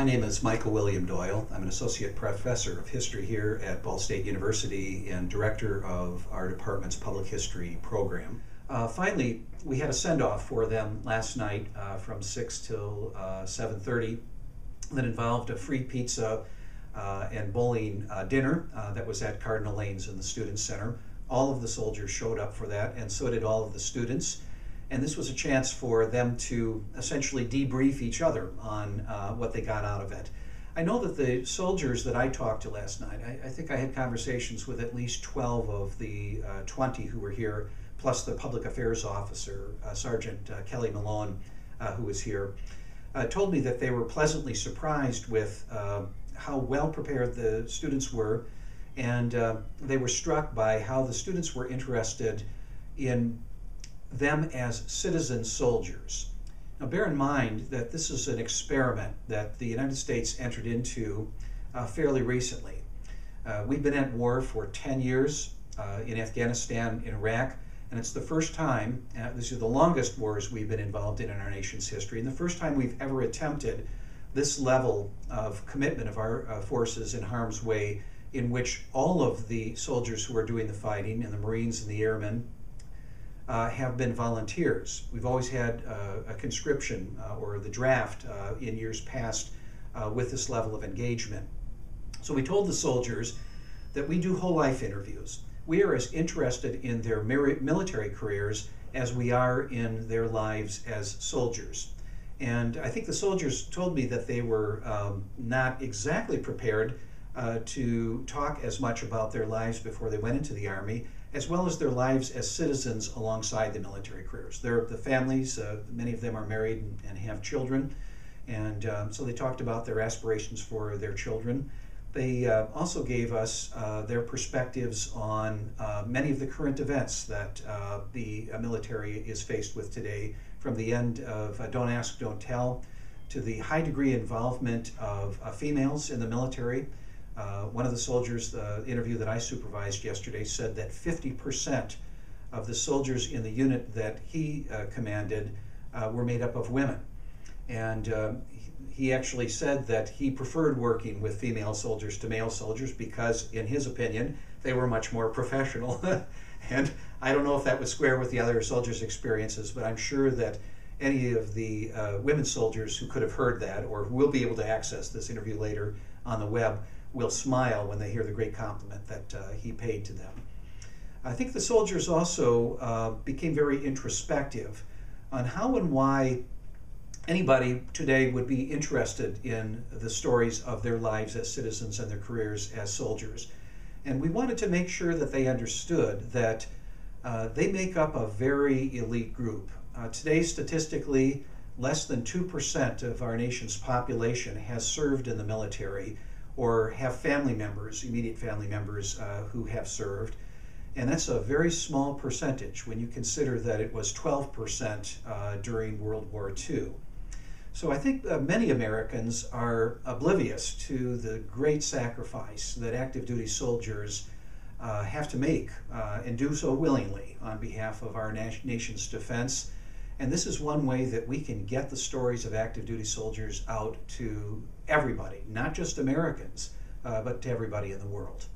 My name is Michael William Doyle. I'm an associate professor of history here at Ball State University and director of our department's public history program. Finally, we had a send-off for them last night from 6 till 7:30 that involved a free pizza and bowling dinner that was at Cardinal Lanes in the Student Center. All of the soldiers showed up for that, and so did all of the students. And this was a chance for them to essentially debrief each other on what they got out of it. I know that the soldiers that I talked to last night, I think I had conversations with at least 12 of the 20 who were here, plus the public affairs officer, Sergeant Kelly Malone, who was here, told me that they were pleasantly surprised with how well prepared the students were, and they were struck by how the students were interested in them as citizen soldiers. Now bear in mind that this is an experiment that the United States entered into fairly recently. We've been at war for 10 years in Afghanistan, in Iraq, and it's the first time, these are the longest wars we've been involved in our nation's history, and the first time we've ever attempted this level of commitment of our forces in harm's way, in which all of the soldiers who are doing the fighting, and the Marines and the airmen, have been volunteers. We've always had a conscription or the draft in years past with this level of engagement. So we told the soldiers that we do whole life interviews. We are as interested in their military careers as we are in their lives as soldiers. And I think the soldiers told me that they were not exactly prepared to talk as much about their lives before they went into the Army, as well as their lives as citizens alongside the military careers. The families, many of them are married and have children, and so they talked about their aspirations for their children. They also gave us their perspectives on many of the current events that the military is faced with today, from the end of Don't Ask, Don't Tell, to the high degree involvement of females in the military. One of the soldiers, the interview that I supervised yesterday, said that 50% of the soldiers in the unit that he commanded were made up of women. And he actually said that he preferred working with female soldiers to male soldiers because, in his opinion, they were much more professional. And I don't know if that would square with the other soldiers' experiences, but I'm sure that any of the women soldiers who could have heard that, or who will be able to access this interview later on the web, will smile when they hear the great compliment that he paid to them. I think the soldiers also became very introspective on how and why anybody today would be interested in the stories of their lives as citizens and their careers as soldiers. And we wanted to make sure that they understood that they make up a very elite group. Today, statistically, less than 2% of our nation's population has served in the military or have family members, immediate family members, who have served. And that's a very small percentage when you consider that it was 12% during World War II. So I think many Americans are oblivious to the great sacrifice that active duty soldiers have to make and do so willingly on behalf of our nation's defense. And this is one way that we can get the stories of active duty soldiers out to everybody, not just Americans, but to everybody in the world.